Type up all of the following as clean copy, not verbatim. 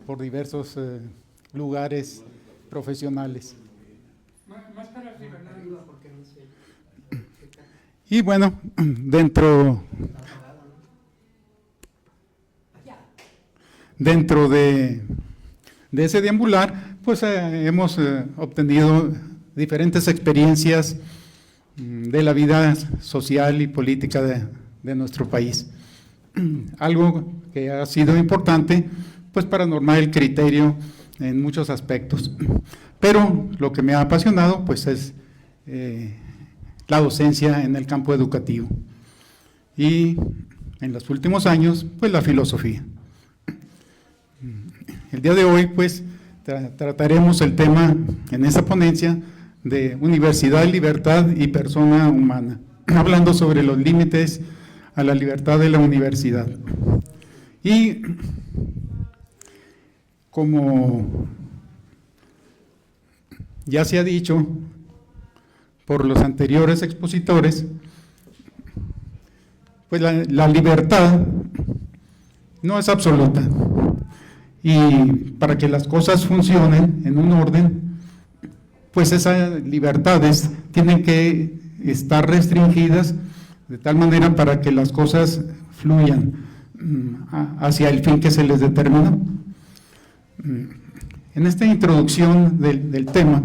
por diversos lugares profesionales. Más para arriba, ¿no? Porque no sé. Y bueno, dentro de ese deambular, pues hemos obtenido diferentes experiencias de la vida social y política de nuestro país. Algo que ha sido importante, pues para normar el criterio en muchos aspectos. Pero lo que me ha apasionado, pues es la docencia en el campo educativo. Y en los últimos años, pues la filosofía. El día de hoy, pues, trataremos el tema en esta ponencia de universidad, libertad y persona humana, hablando sobre los límites a la libertad de la universidad. Y como ya se ha dicho por los anteriores expositores, pues la libertad no es absoluta. Y para que las cosas funcionen en un orden, pues esas libertades tienen que estar restringidas de tal manera para que las cosas fluyan hacia el fin que se les determinó. En esta introducción del tema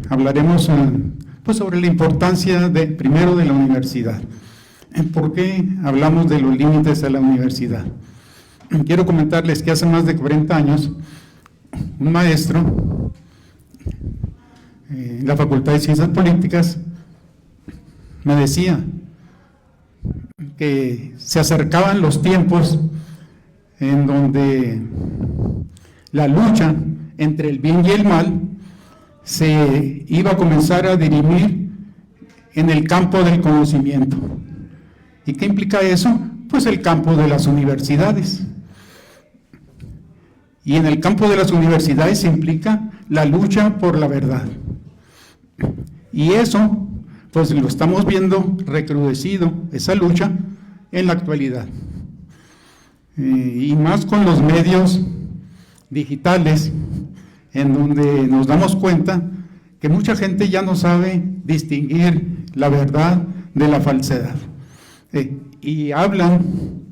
hablaremos pues sobre la importancia primero de la universidad. ¿Por qué hablamos de los límites a la universidad? Quiero comentarles que hace más de 40 años un maestro en la Facultad de Ciencias Políticas me decía que se acercaban los tiempos en donde la lucha entre el bien y el mal se iba a comenzar a dirimir en el campo del conocimiento. ¿Y qué implica eso? Pues el campo de las universidades. Y en el campo de las universidades implica la lucha por la verdad. Y eso, pues lo estamos viendo recrudecido, esa lucha, en la actualidad. Y más con los medios digitales, en donde nos damos cuenta que mucha gente ya no sabe distinguir la verdad de la falsedad. Y hablan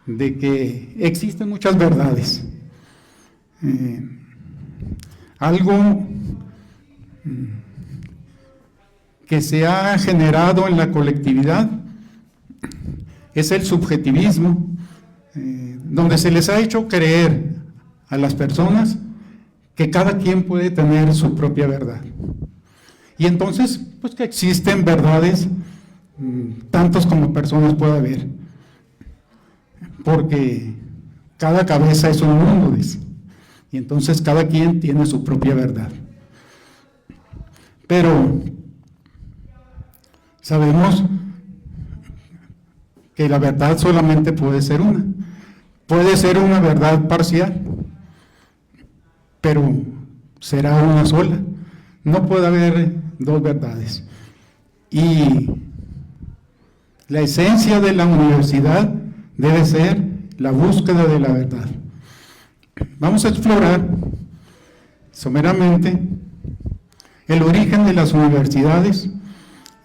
de que existen muchas verdades. Algo que se ha generado en la colectividad es el subjetivismo, donde se les ha hecho creer a las personas que cada quien puede tener su propia verdad. Y entonces, pues que existen verdades, tantos como personas puede haber, porque cada cabeza es un mundo, dice. Y entonces cada quien tiene su propia verdad. Pero sabemos que la verdad solamente puede ser una. Puede ser una verdad parcial, pero será una sola. No puede haber dos verdades. Y la esencia de la universidad debe ser la búsqueda de la verdad. Vamos a explorar someramente el origen de las universidades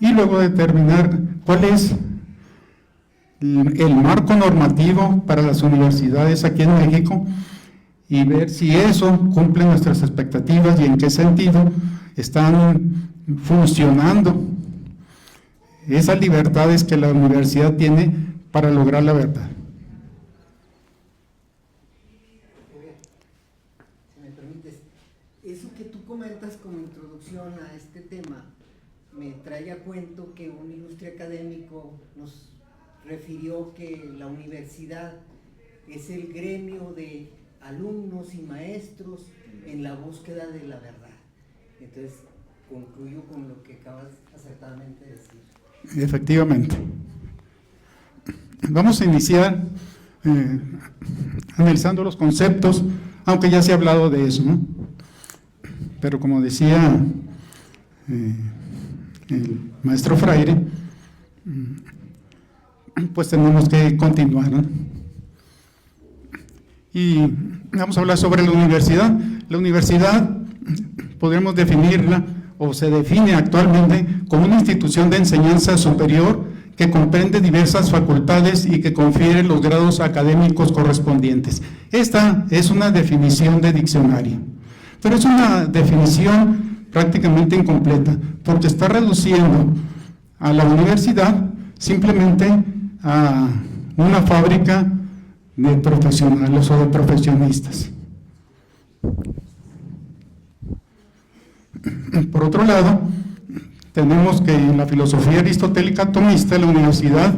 y luego determinar cuál es el marco normativo para las universidades aquí en México y ver si eso cumple nuestras expectativas y en qué sentido están funcionando esas libertades que la universidad tiene para lograr la verdad. Eso que tú comentas como introducción a este tema me trae a cuento que un ilustre académico nos refirió que la universidad es el gremio de alumnos y maestros en la búsqueda de la verdad. Entonces, concluyo con lo que acabas acertadamente de decir. Efectivamente. Vamos a iniciar analizando los conceptos, aunque ya se ha hablado de eso, ¿no? Pero como decía el maestro Freire, pues tenemos que continuar, ¿no? Y vamos a hablar sobre la universidad. La universidad podríamos definirla, o se define actualmente, como una institución de enseñanza superior que comprende diversas facultades y que confiere los grados académicos correspondientes. Esta es una definición de diccionario, pero es una definición prácticamente incompleta, porque está reduciendo a la universidad simplemente a una fábrica de profesionales o de profesionistas. Por otro lado, tenemos que en la filosofía aristotélica tomista, la universidad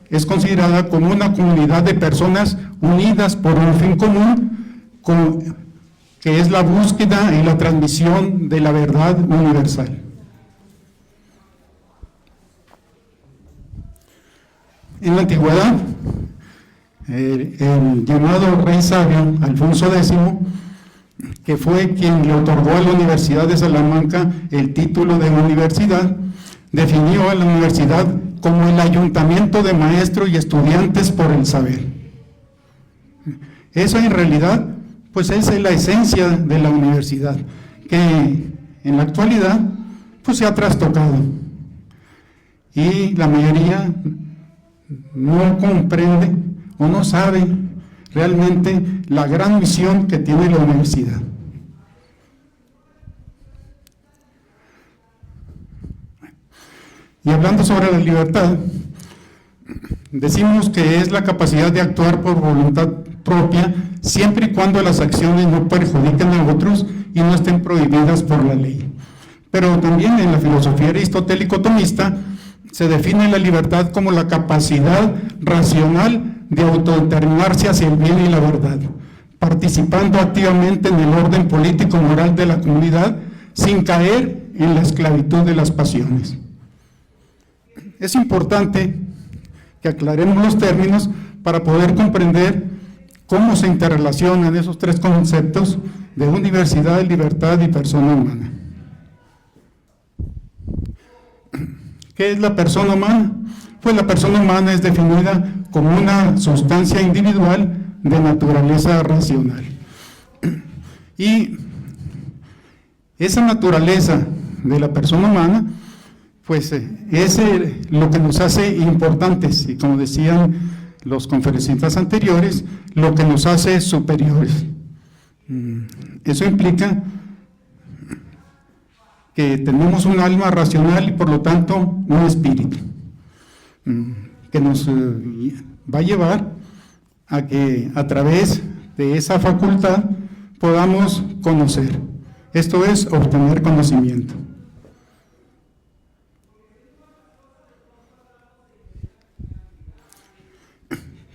es considerada como una comunidad de personas unidas por un fin común, que es la búsqueda y la transmisión de la verdad universal. En la antigüedad, el llamado rey sabio, Alfonso X, que fue quien le otorgó a la Universidad de Salamanca el título de universidad, definió a la universidad como el ayuntamiento de maestros y estudiantes por el saber. Eso en realidad, pues es la esencia de la universidad, que en la actualidad, pues se ha trastocado. Y la mayoría no comprende o no sabe realmente la gran misión que tiene la universidad. Y hablando sobre la libertad, decimos que es la capacidad de actuar por voluntad propia, siempre y cuando las acciones no perjudiquen a otros y no estén prohibidas por la ley. Pero también en la filosofía aristotélico-tomista se define la libertad como la capacidad racional de autodeterminarse hacia el bien y la verdad, participando activamente en el orden político-moral de la comunidad sin caer en la esclavitud de las pasiones. Es importante que aclaremos los términos para poder comprender cómo se interrelacionan esos tres conceptos de universidad, libertad y persona humana. ¿Qué es la persona humana? Pues la persona humana es definida como una sustancia individual de naturaleza racional. Y esa naturaleza de la persona humana, pues es lo que nos hace importantes, y como decían los conferencistas anteriores, lo que nos hace superiores. Eso implica que tenemos un alma racional y por lo tanto un espíritu, que nos va a llevar a que a través de esa facultad podamos conocer. Esto es obtener conocimiento.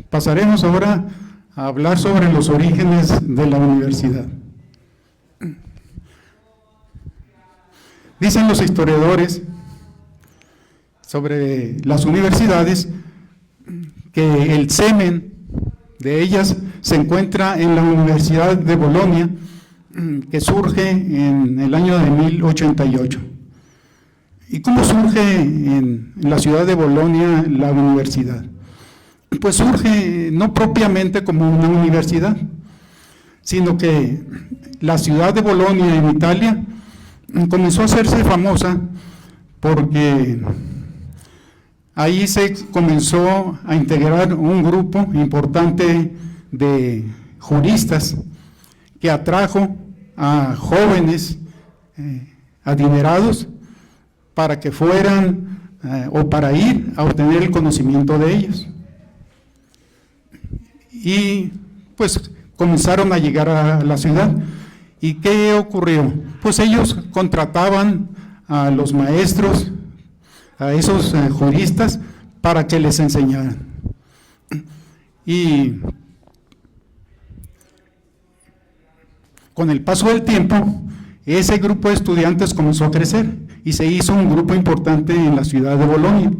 Pasaremos ahora a hablar sobre los orígenes de la universidad. Dicen los historiadores sobre las universidades que el semen de ellas se encuentra en la Universidad de Bolonia, que surge en el año de 1088. ¿Y cómo surge en la ciudad de Bolonia la universidad? Pues surge no propiamente como una universidad, sino que la ciudad de Bolonia en Italia comenzó a hacerse famosa porque ahí se comenzó a integrar un grupo importante de juristas que atrajo a jóvenes adinerados para que fueran o para ir a obtener el conocimiento de ellos. Y pues comenzaron a llegar a la ciudad. ¿Y qué ocurrió? Pues ellos contrataban a los maestros, a esos juristas, para que les enseñaran. Y con el paso del tiempo, ese grupo de estudiantes comenzó a crecer y se hizo un grupo importante en la ciudad de Bolonia.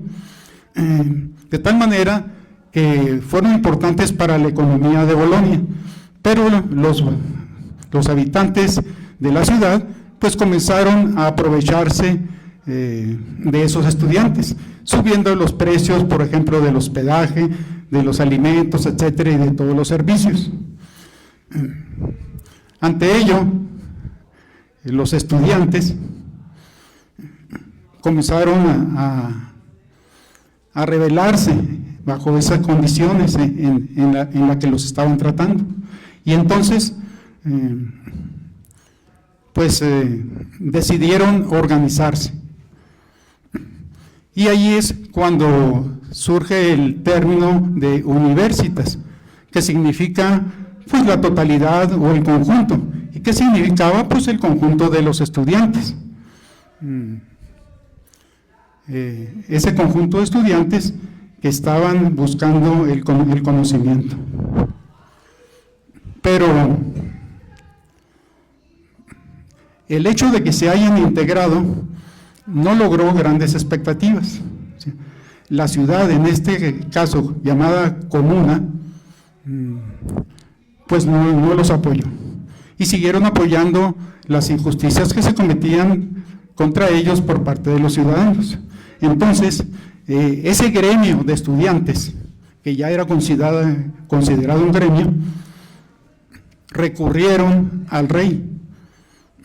De tal manera que fueron importantes para la economía de Bolonia, pero los habitantes de la ciudad pues comenzaron a aprovecharse de esos estudiantes, subiendo los precios, por ejemplo, del hospedaje, de los alimentos, etcétera, y de todos los servicios. Ante ello, los estudiantes comenzaron a rebelarse bajo esas condiciones en la que los estaban tratando. Y entonces, decidieron organizarse. Y ahí es cuando surge el término de universitas, que significa pues la totalidad o el conjunto. ¿Y qué significaba? Pues el conjunto de los estudiantes. Ese conjunto de estudiantes que estaban buscando el conocimiento. Pero el hecho de que se hayan integrado no logró grandes expectativas. La ciudad, en este caso llamada comuna, pues no los apoyó. Y siguieron apoyando las injusticias que se cometían contra ellos por parte de los ciudadanos. Entonces, ese gremio de estudiantes, que ya era considerado un gremio, recurrieron al rey.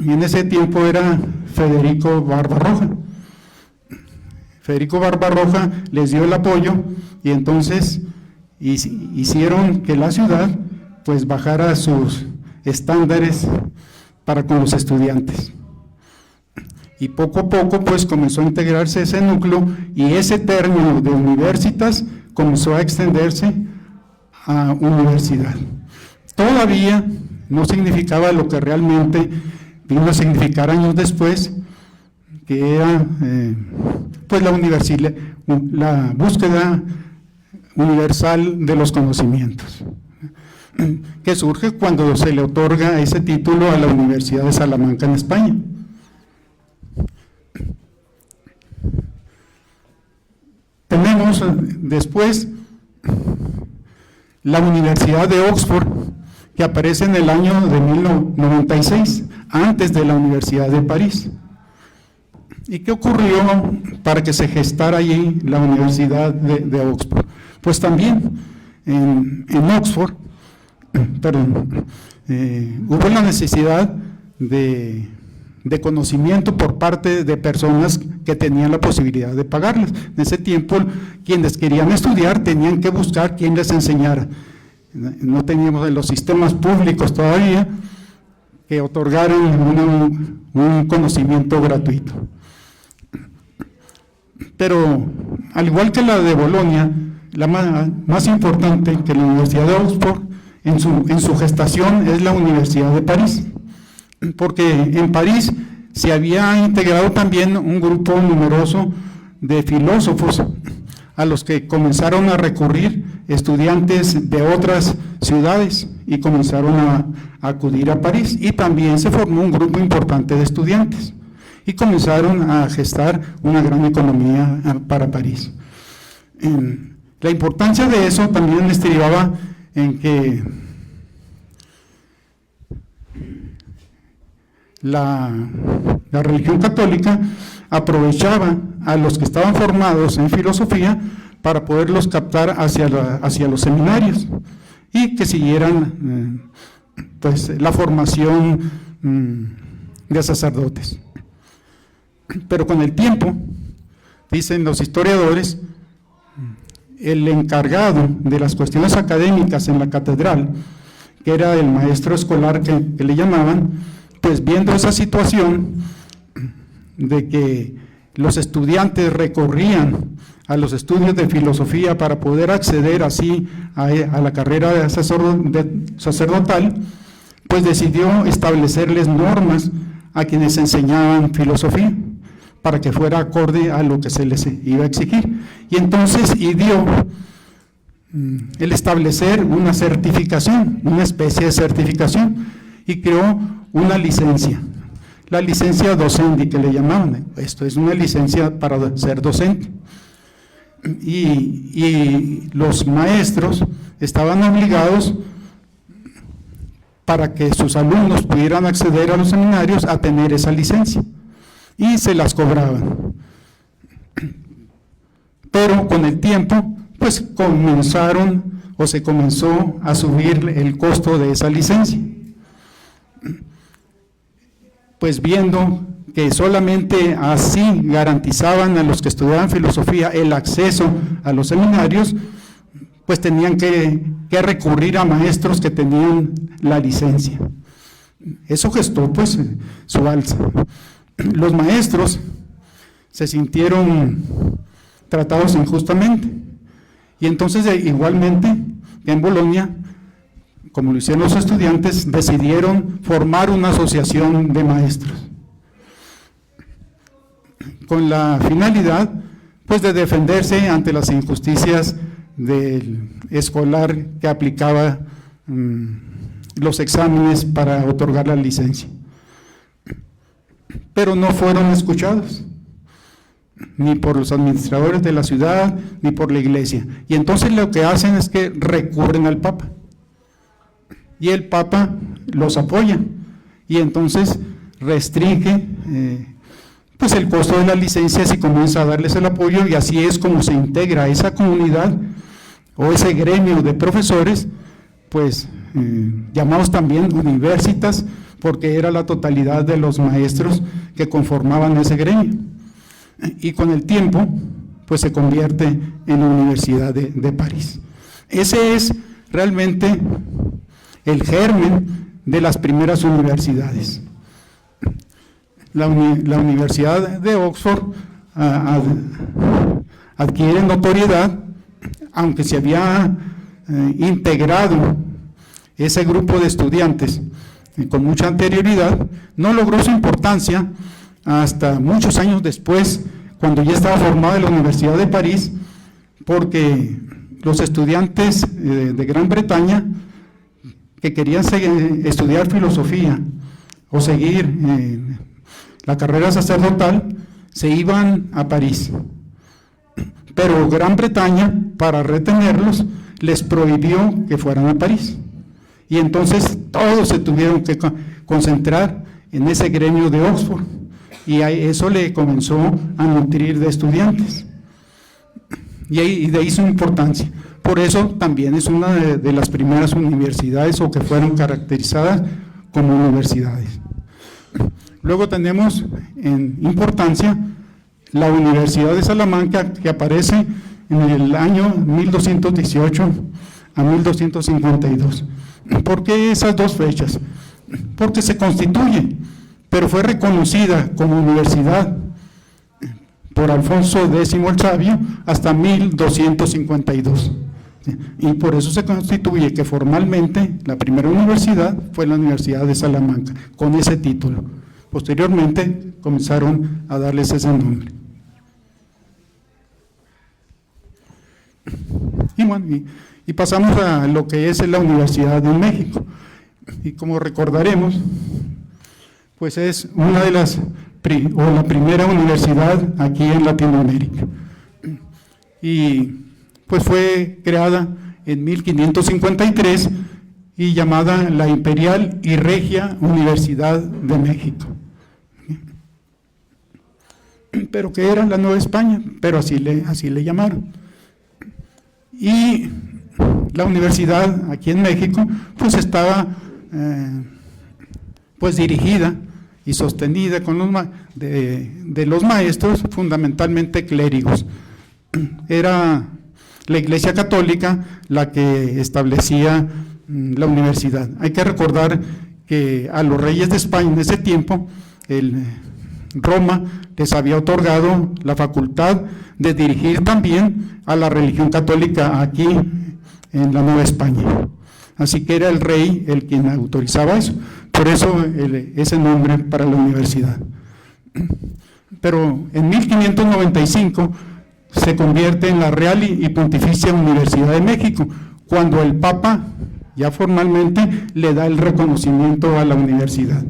Y en ese tiempo era Federico Barbarroja. Federico Barbarroja les dio el apoyo y entonces hicieron que la ciudad pues bajara sus estándares para con los estudiantes. Y poco a poco pues comenzó a integrarse ese núcleo y ese término de universitas comenzó a extenderse a universidad. Todavía no significaba lo que realmente vino a significar años después, que era pues la búsqueda universal de los conocimientos, que surge cuando se le otorga ese título a la Universidad de Salamanca en España. Tenemos después la Universidad de Oxford, que aparece en el año de 1096, antes de la Universidad de París. ¿Y qué ocurrió para que se gestara allí la Universidad de Oxford? Pues también en Oxford, hubo la necesidad de conocimiento por parte de personas que tenían la posibilidad de pagarles. En ese tiempo, quienes querían estudiar tenían que buscar quien les enseñara. No teníamos los sistemas públicos todavía que otorgaran un conocimiento gratuito. Pero, al igual que la de Bolonia, la más importante que la Universidad de Oxford, en su gestación, es la Universidad de París, porque en París se había integrado también un grupo numeroso de filósofos a los que comenzaron a recurrir estudiantes de otras ciudades y comenzaron a acudir a París, y también se formó un grupo importante de estudiantes y comenzaron a gestar una gran economía para París. La importancia de eso también estribaba en que la religión católica aprovechaba a los que estaban formados en filosofía para poderlos captar hacia los seminarios y que siguieran la formación de sacerdotes. Pero con el tiempo, dicen los historiadores, el encargado de las cuestiones académicas en la catedral, que era el maestro escolar que le llamaban, pues viendo esa situación de que los estudiantes recorrían a los estudios de filosofía para poder acceder así a la carrera de sacerdotal, pues decidió establecerles normas a quienes enseñaban filosofía, para que fuera acorde a lo que se les iba a exigir. Y entonces ideó el establecer una certificación, una especie de certificación, y creó una licencia, la licencia docente que le llamaban. Esto es una licencia para ser docente. Y los maestros estaban obligados, para que sus alumnos pudieran acceder a los seminarios, a tener esa licencia, y se las cobraban. Pero con el tiempo, pues comenzaron o se comenzó a subir el costo de esa licencia. Pues viendo que solamente así garantizaban a los que estudiaban filosofía el acceso a los seminarios, pues tenían que recurrir a maestros que tenían la licencia. Eso gestó pues su alza. Los maestros se sintieron tratados injustamente, y entonces igualmente en Bolonia, como lo hicieron los estudiantes, decidieron formar una asociación de maestros con la finalidad pues de defenderse ante las injusticias del escolar que aplicaba los exámenes para otorgar la licencia. Pero no fueron escuchados, ni por los administradores de la ciudad, ni por la iglesia. Y entonces lo que hacen es que recurren al Papa, y el Papa los apoya, y entonces restringe pues el costo de las licencias y comienza a darles el apoyo, y así es como se integra esa comunidad o ese gremio de profesores, pues llamados también universitas, porque era la totalidad de los maestros que conformaban ese gremio. Y con el tiempo, pues se convierte en la Universidad de París. Ese es realmente el germen de las primeras universidades. La Universidad de Oxford adquiere notoriedad, aunque se había integrado ese grupo de estudiantes con mucha anterioridad, no logró su importancia hasta muchos años después, cuando ya estaba formada la Universidad de París, porque los estudiantes de Gran Bretaña que querían estudiar filosofía o seguir la carrera sacerdotal, se iban a París. Pero Gran Bretaña, para retenerlos, les prohibió que fueran a París. Y entonces todos se tuvieron que concentrar en ese gremio de Oxford, y eso le comenzó a nutrir de estudiantes. Y de ahí su importancia. Por eso también es una de las primeras universidades, o que fueron caracterizadas como universidades. Luego tenemos en importancia la Universidad de Salamanca, que aparece en el año 1218 a 1252. ¿Por qué esas dos fechas? Porque se constituye, pero fue reconocida como universidad por Alfonso X el Sabio hasta 1252. Y por eso se constituye que formalmente la primera universidad fue la Universidad de Salamanca, con ese título. Posteriormente comenzaron a darles ese nombre. Y bueno, y pasamos a lo que es la Universidad de México. Y como recordaremos, pues es una de las, o la primera universidad aquí en Latinoamérica. Y pues fue creada en 1553 y llamada la Imperial y Regia Universidad de México. Pero que era la Nueva España, pero así le llamaron. Y la universidad aquí en México pues estaba pues dirigida y sostenida con de los maestros, fundamentalmente clérigos. Era la Iglesia Católica la que establecía la universidad. Hay que recordar que a los reyes de España en ese tiempo, Roma les había otorgado la facultad de dirigir también a la religión católica aquí en la Nueva España. Así que era el rey el quien autorizaba eso. Por eso ese nombre para la universidad. Pero en 1595 se convierte en la Real y Pontificia Universidad de México, cuando el Papa ya formalmente le da el reconocimiento a la universidad.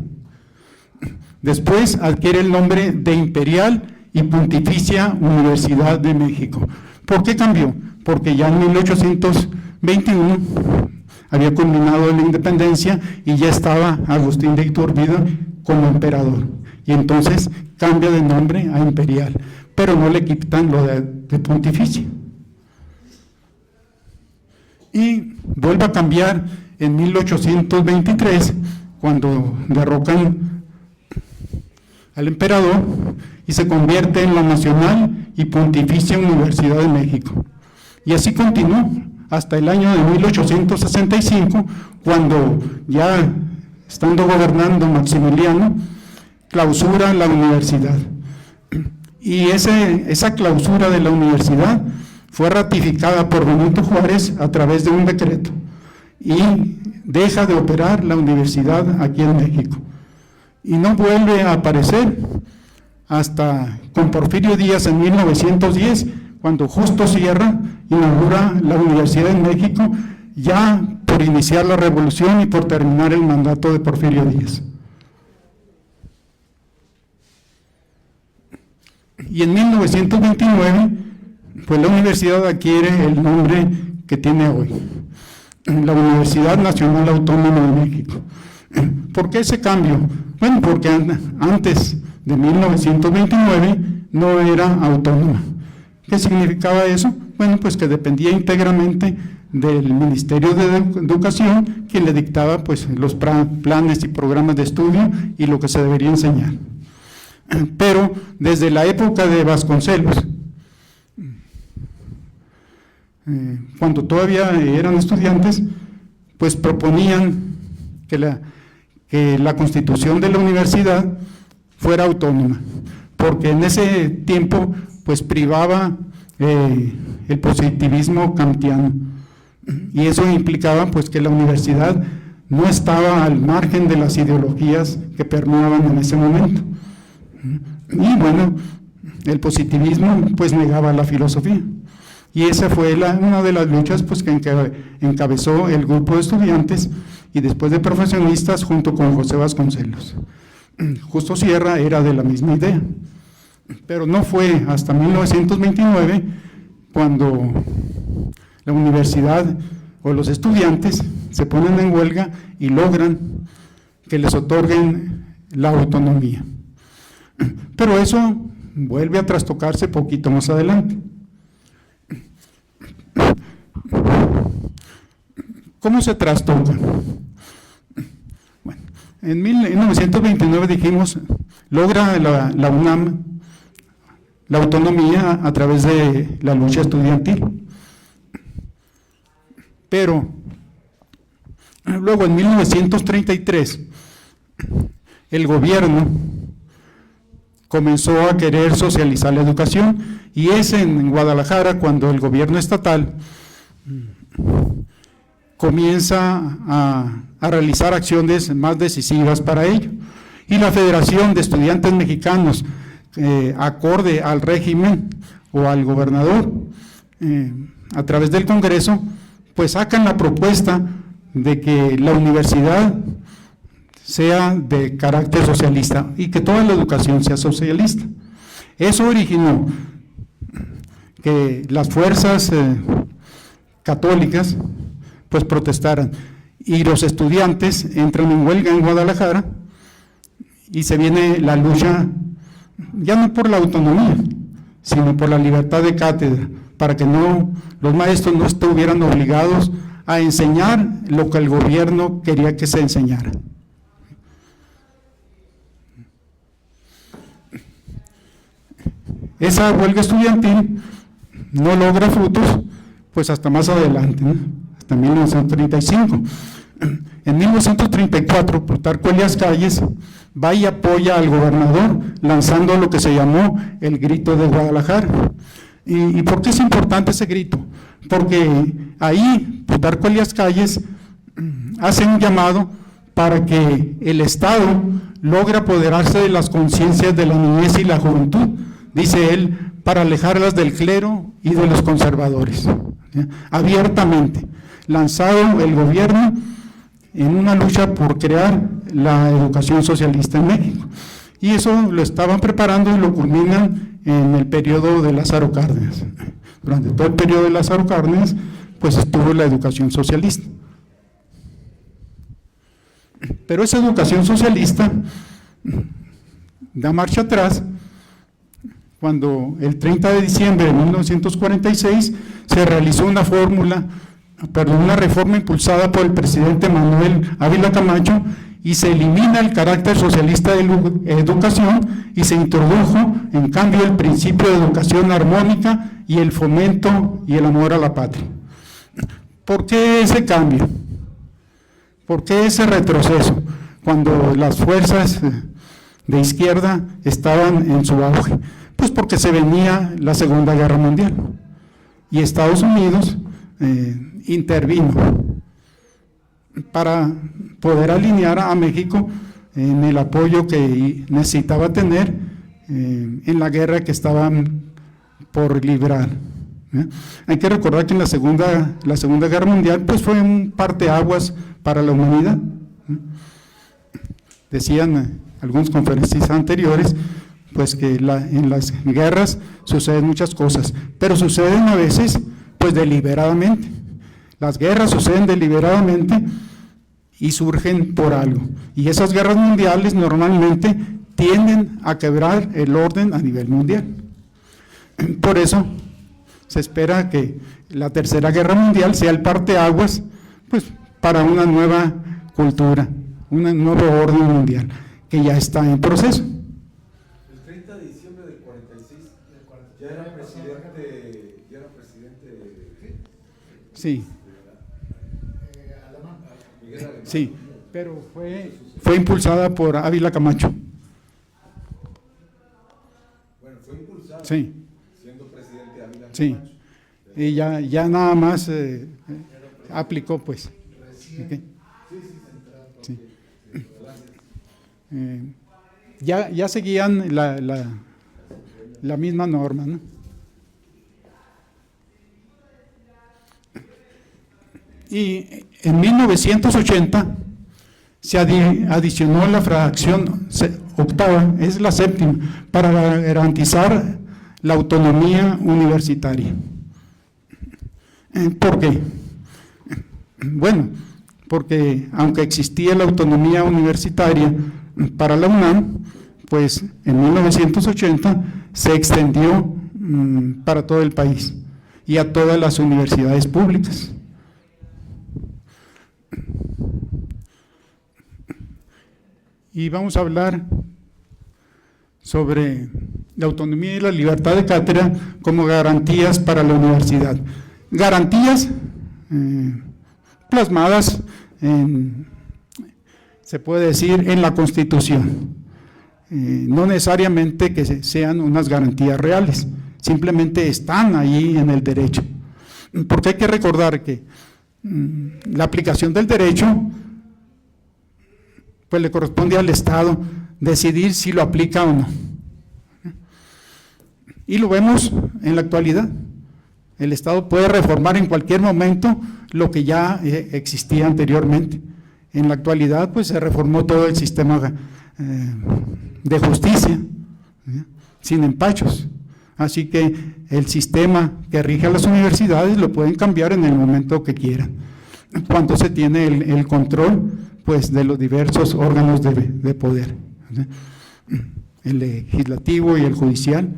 Después adquiere el nombre de Imperial y Pontificia Universidad de México. ¿Por qué cambió? Porque ya en 1821 había culminado la independencia y ya estaba Agustín de Iturbide como emperador. Y entonces cambia de nombre a Imperial, pero no le quitan lo de Pontificia. y vuelve a cambiar en 1823, cuando derrocan al emperador y se convierte en la Nacional y Pontificia Universidad de México. Y así continuó hasta el año de 1865, cuando ya estando gobernando Maximiliano, clausura la universidad. Y esa clausura de la universidad fue ratificada por Benito Juárez a través de un decreto y deja de operar la universidad aquí en México. Y no vuelve a aparecer hasta con Porfirio Díaz en 1910, cuando Justo Sierra inaugura la universidad en México, ya por iniciar la revolución y por terminar el mandato de Porfirio Díaz. Y en 1929, pues la universidad adquiere el nombre que tiene hoy, la Universidad Nacional Autónoma de México. ¿Por qué ese cambio? Bueno, porque antes de 1929 no era autónoma. ¿Qué significaba eso? Bueno, pues que dependía íntegramente del Ministerio de Educación, quien le dictaba pues los planes y programas de estudio y lo que se debería enseñar. Pero desde la época de Vasconcelos, cuando todavía eran estudiantes, pues proponían que la constitución de la universidad fuera autónoma, porque en ese tiempo pues privaba el positivismo kantiano, y eso implicaba pues que la universidad no estaba al margen de las ideologías que permeaban en ese momento. Y bueno, el positivismo pues negaba la filosofía, y esa fue una de las luchas pues que encabezó el grupo de estudiantes y después de profesionistas junto con José Vasconcelos. Justo Sierra era de la misma idea, pero no fue hasta 1929 cuando la universidad o los estudiantes se ponen en huelga y logran que les otorguen la autonomía. Pero eso vuelve a trastocarse poquito más adelante. ¿Cómo se trastoca? Bueno, en 1929 dijimos, logra la UNAM la autonomía a través de la lucha estudiantil. Pero luego en 1933 el gobierno comenzó a querer socializar la educación, y es en Guadalajara cuando el gobierno estatal comienza a realizar acciones más decisivas para ello. Y la Federación de Estudiantes Mexicanos, acorde al régimen o al gobernador, a través del Congreso, pues sacan la propuesta de que la universidad sea de carácter socialista y que toda la educación sea socialista. Eso originó que las fuerzas católicas pues protestaran, y los estudiantes entran en huelga en Guadalajara, y se viene la lucha ya no por la autonomía, sino por la libertad de cátedra, para que los maestros no estuvieran obligados a enseñar lo que el gobierno quería que se enseñara. Esa huelga estudiantil no logra frutos pues hasta más adelante, ¿no? Hasta 1935. En 1934, Plutarco Elías Calles va y apoya al gobernador lanzando lo que se llamó el Grito de Guadalajara. ¿Y por qué es importante ese grito? Porque ahí Plutarco Elías Calles hace un llamado para que el Estado logre apoderarse de las conciencias de la niñez y la juventud, dice él, para alejarlas del clero y de los conservadores. Abiertamente, lanzado el gobierno en una lucha por crear la educación socialista en México. Y eso lo estaban preparando y lo culminan en el periodo de Lázaro Cárdenas. Durante todo el periodo de Lázaro Cárdenas, pues estuvo la educación socialista. Pero esa educación socialista da marcha atrás cuando el 30 de diciembre de 1946 se realizó una fórmula una reforma impulsada por el presidente Manuel Ávila Camacho, y se elimina el carácter socialista de la educación y se introdujo, en cambio, el principio de educación armónica y el fomento y el amor a la patria. ¿Por qué ese cambio? ¿Por qué ese retroceso? Cuando las fuerzas de izquierda estaban en su auge. Pues porque se venía la Segunda Guerra Mundial y Estados Unidos intervino para poder alinear a México en el apoyo que necesitaba tener en la guerra que estaban por librar. Hay que recordar que en la Segunda Guerra Mundial pues fue un parteaguas para la humanidad. Decían algunos conferencistas anteriores pues que en las guerras suceden muchas cosas, pero suceden a veces pues deliberadamente. Las guerras suceden deliberadamente y surgen por algo. Y esas guerras mundiales normalmente tienden a quebrar el orden a nivel mundial. Por eso se espera que la Tercera Guerra Mundial sea el parteaguas pues, para una nueva cultura, un nuevo orden mundial, que ya está en proceso. El 30 de diciembre del 46 ya era presidente. Sí. Miguel Alemán. Sí, pero fue impulsada por Ávila Camacho. Bueno, fue impulsada. Sí. Siendo presidente Ávila Camacho. Sí. Y ya nada más aplicó, pues. Okay. Sí. Ya seguían la misma norma, ¿no? Y en 1980 se adicionó la fracción octava, es la séptima, para garantizar la autonomía universitaria. ¿Por qué? Bueno, porque aunque existía la autonomía universitaria para la UNAM, pues en 1980 se extendió para todo el país y a todas las universidades públicas. Y vamos a hablar sobre la autonomía y la libertad de cátedra como garantías para la universidad. Garantías plasmadas se puede decir, en la Constitución. No necesariamente que sean unas garantías reales, simplemente están ahí en el derecho. Porque hay que recordar que la aplicación del derecho pues le corresponde al Estado decidir si lo aplica o no. Y lo vemos en la actualidad. El Estado puede reformar en cualquier momento lo que ya existía anteriormente. En la actualidad, pues se reformó todo el sistema de justicia, sin empachos. Así que el sistema que rige a las universidades lo pueden cambiar en el momento que quieran, cuando se tiene el control pues, de los diversos órganos de poder, el legislativo y el judicial,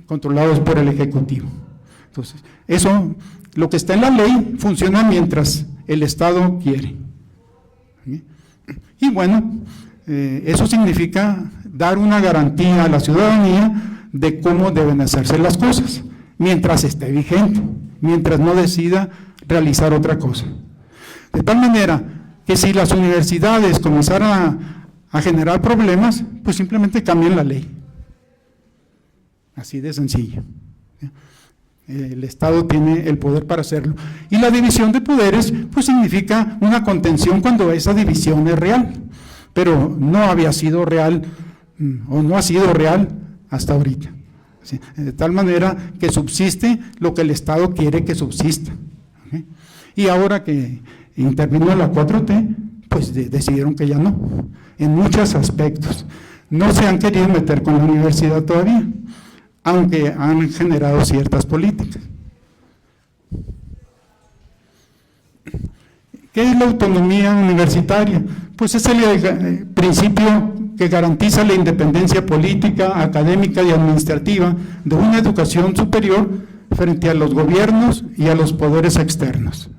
controlados por el ejecutivo. Entonces, eso, lo que está en la ley, funciona mientras el Estado quiere. Y bueno, eso significa dar una garantía a la ciudadanía de cómo deben hacerse las cosas, mientras esté vigente, mientras no decida realizar otra cosa. De tal manera que si las universidades comenzaran a generar problemas, pues simplemente cambian la ley. Así de sencillo. El Estado tiene el poder para hacerlo. Y la división de poderes, pues significa una contención cuando esa división es real, pero no había sido real, o no ha sido real hasta ahorita. ¿Sí? De tal manera que subsiste lo que el Estado quiere que subsista. ¿Okay? Y ahora que intervino la 4T, pues decidieron que ya no, en muchos aspectos. No se han querido meter con la universidad todavía, aunque han generado ciertas políticas. ¿Qué es la autonomía universitaria? Pues es el principio que garantiza la independencia política, académica y administrativa de una educación superior frente a los gobiernos y a los poderes externos.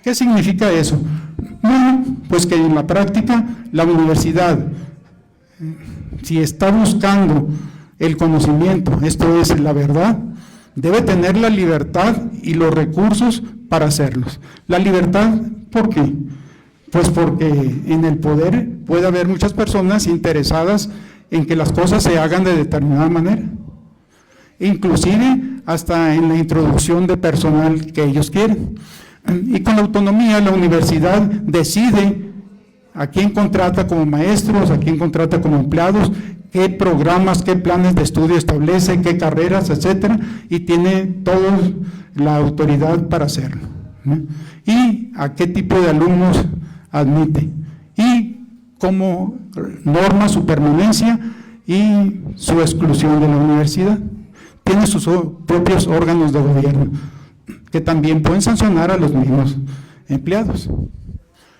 ¿Qué significa eso? Bueno, pues que en la práctica la universidad, si está buscando el conocimiento, esto es la verdad, debe tener la libertad y los recursos para hacerlos. La libertad, ¿por qué? Pues porque en el poder puede haber muchas personas interesadas en que las cosas se hagan de determinada manera, inclusive hasta en la introducción de personal que ellos quieren. Y con la autonomía la universidad decide a quién contrata como maestros, a quién contrata como empleados, qué programas, qué planes de estudio establece, qué carreras, etcétera, y tiene toda la autoridad para hacerlo, ¿no? Y a qué tipo de alumnos admite, y cómo norma su permanencia y su exclusión de la universidad. Tiene sus propios órganos de gobierno, que también pueden sancionar a los mismos empleados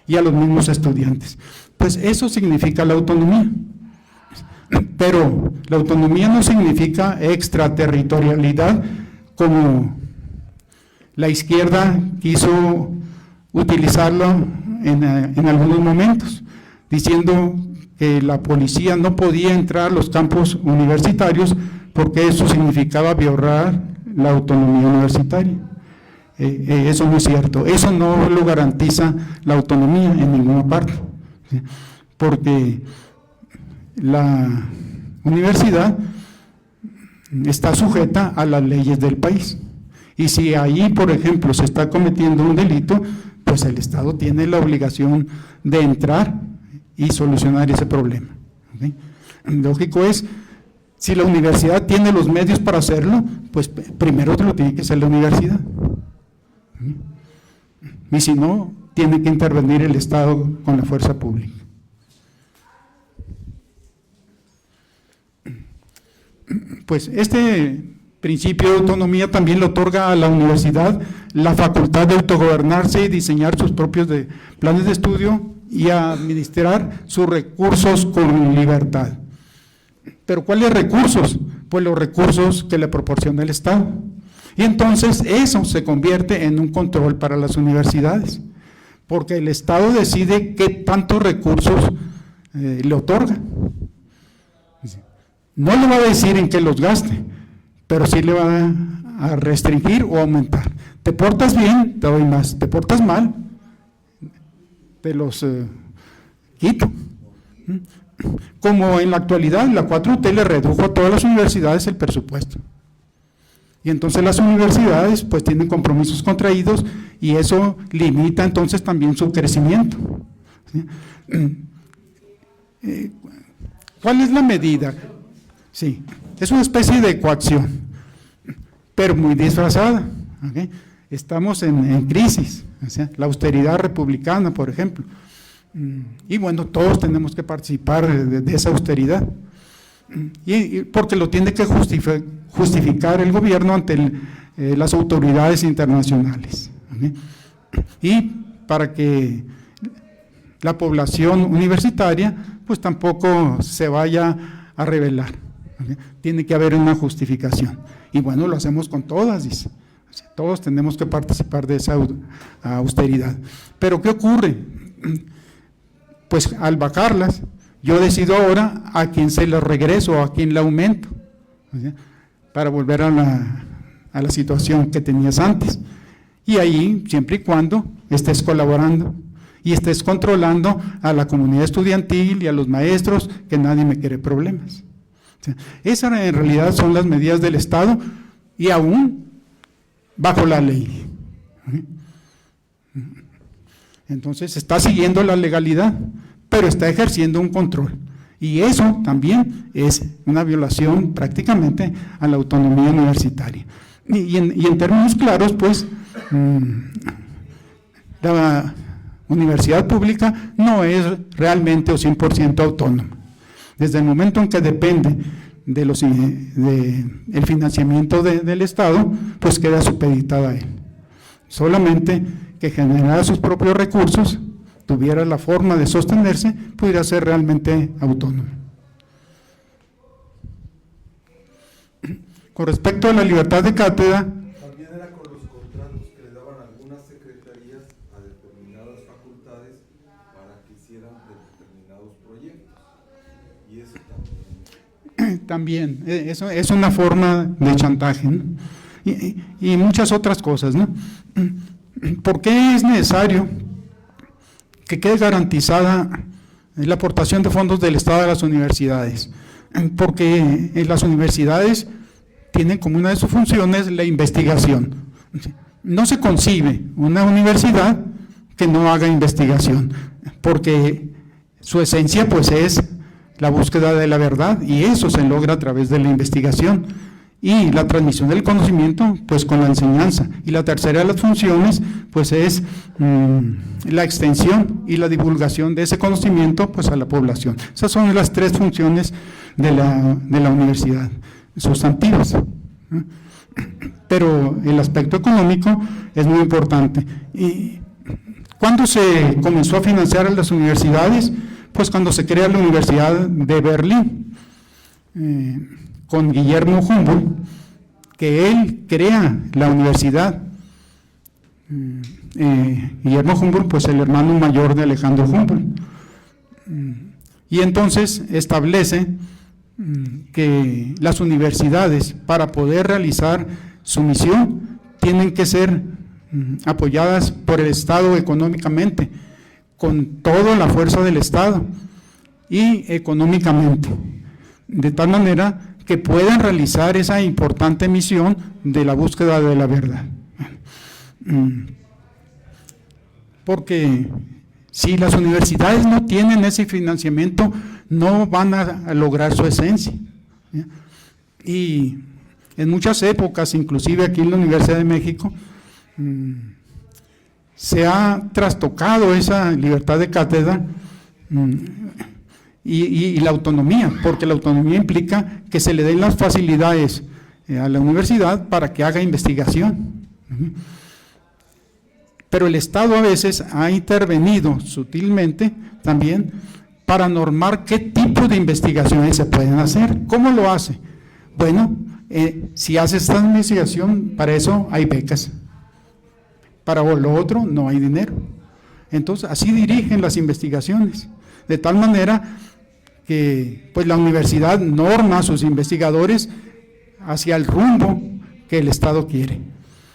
y a los mismos estudiantes. Pues eso significa la autonomía. Pero la autonomía no significa extraterritorialidad, como la izquierda quiso utilizarlo en algunos momentos, diciendo que la policía no podía entrar a los campus universitarios porque eso significaba violar la autonomía universitaria. Eso no es cierto, eso no lo garantiza la autonomía en ninguna parte, ¿sí? Porque la universidad está sujeta a las leyes del país, y si ahí, por ejemplo, se está cometiendo un delito, pues el Estado tiene la obligación de entrar y solucionar ese problema, ¿okay? Lógico es, si la universidad tiene los medios para hacerlo, pues primero lo tiene que hacer la universidad, y si no, tiene que intervenir el Estado con la fuerza pública. Pues este principio de autonomía también le otorga a la universidad la facultad de autogobernarse y diseñar sus propios planes de estudio y administrar sus recursos con libertad. ¿Pero cuáles recursos? Pues los recursos que le proporciona el Estado. Y entonces eso se convierte en un control para las universidades, porque el Estado decide qué tantos recursos le otorga. No le va a decir en qué los gaste, pero sí le va a restringir o aumentar. Te portas bien, te doy más. Te portas mal, te los quito. Como en la actualidad la 4T le redujo a todas las universidades el presupuesto. Y entonces las universidades pues tienen compromisos contraídos y eso limita entonces también su crecimiento, ¿sí? ¿Cuál es la medida? Sí, es una especie de coacción, pero muy disfrazada, ¿okay? Estamos en crisis, o sea, la austeridad republicana, por ejemplo, y bueno, todos tenemos que participar de esa austeridad, y porque lo tiene que justificar el gobierno ante las autoridades internacionales, ¿okay? Y para que la población universitaria pues tampoco se vaya a rebelar, ¿okay? Tiene que haber una justificación, y bueno, lo hacemos con todas, dice. O sea, todos tenemos que participar de esa austeridad. Pero ¿qué ocurre? Pues al bajarlas, yo decido ahora a quién se las regreso o a quién la aumento, ¿sí? Para volver a la situación que tenías antes. Y ahí, siempre y cuando estés colaborando y estés controlando a la comunidad estudiantil y a los maestros, que nadie me quiere problemas. O sea, esas en realidad son las medidas del Estado y aún bajo la ley. Entonces está siguiendo la legalidad, pero está ejerciendo un control, y eso también es una violación prácticamente a la autonomía universitaria. Y en términos claros, pues, la universidad pública no es realmente o 100% autónoma. Desde el momento en que depende el financiamiento del Estado, pues queda supeditada a él. Solamente que generara sus propios recursos, tuviera la forma de sostenerse, pudiera ser realmente autónomo. Con respecto a la libertad de cátedra, también era con los contratos que le daban algunas secretarías a determinadas facultades para que hicieran determinados proyectos. Y eso también. También, eso es una forma de chantaje, ¿no? Y muchas otras cosas, ¿no? ¿Por qué es necesario que quede garantizada la aportación de fondos del Estado a las universidades? Porque las universidades tienen como una de sus funciones la investigación. No se concibe una universidad que no haga investigación, porque su esencia pues es la búsqueda de la verdad, y eso se logra a través de la investigación y la transmisión del conocimiento pues con la enseñanza. Y la tercera de las funciones pues es la extensión y la divulgación de ese conocimiento pues a la población. Esas son las tres funciones de la universidad, sustantivas. Pero el aspecto económico es muy importante. ¿Y cuándo se comenzó a financiar a las universidades? Pues cuando se crea la Universidad de Berlín, con Guillermo Humboldt, que él crea la universidad. Guillermo Humboldt, pues el hermano mayor de Alejandro Humboldt. Y entonces establece que las universidades, para poder realizar su misión, tienen que ser apoyadas por el Estado económicamente, con toda la fuerza del Estado y económicamente, de tal manera que puedan realizar esa importante misión de la búsqueda de la verdad. Porque si las universidades no tienen ese financiamiento, no van a lograr su esencia. Y en muchas épocas, inclusive aquí en la Universidad de México, se ha trastocado esa libertad de cátedra y la autonomía, porque la autonomía implica que se le den las facilidades a la universidad para que haga investigación. Pero el Estado a veces ha intervenido sutilmente también para normar qué tipo de investigaciones se pueden hacer. ¿Cómo lo hace? Bueno, si hace esta investigación, para eso hay becas. Para lo otro no hay dinero. Entonces, así dirigen las investigaciones, de tal manera que pues la universidad norma a sus investigadores hacia el rumbo que el Estado quiere.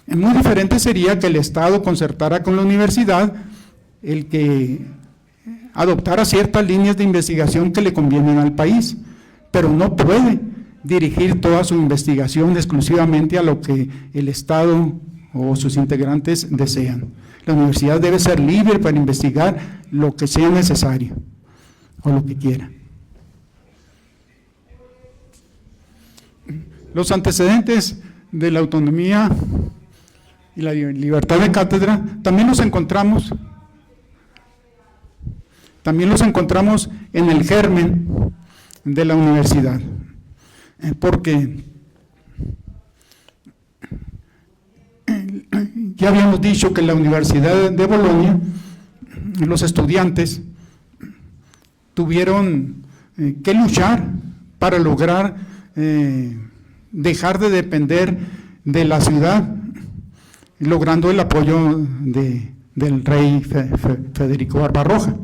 Muy diferente sería que el Estado concertara con la universidad el que adoptara ciertas líneas de investigación que le convienen al país, pero no puede dirigir toda su investigación exclusivamente a lo que el Estado o sus integrantes desean. La universidad debe ser libre para investigar lo que sea necesario o lo que quiera. Los antecedentes de la autonomía y la libertad de cátedra también los encontramos en el germen de la universidad, porque ya habíamos dicho que en la Universidad de Bolonia los estudiantes tuvieron que luchar para lograr dejar de depender de la ciudad, logrando el apoyo del rey Federico Barbarroja.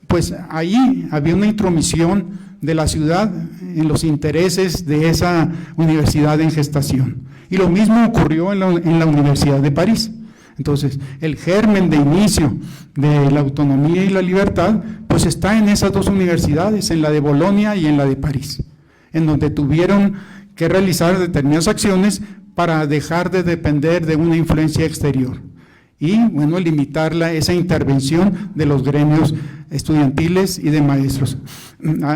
Pues ahí había una intromisión de la ciudad en los intereses de esa universidad en gestación. Y lo mismo ocurrió en la Universidad de París. Entonces, el germen de inicio de la autonomía y la libertad, pues está en esas dos universidades, en la de Bolonia y en la de París, en donde tuvieron que realizar determinadas acciones para dejar de depender de una influencia exterior y, bueno, limitar esa intervención de los gremios estudiantiles y de maestros.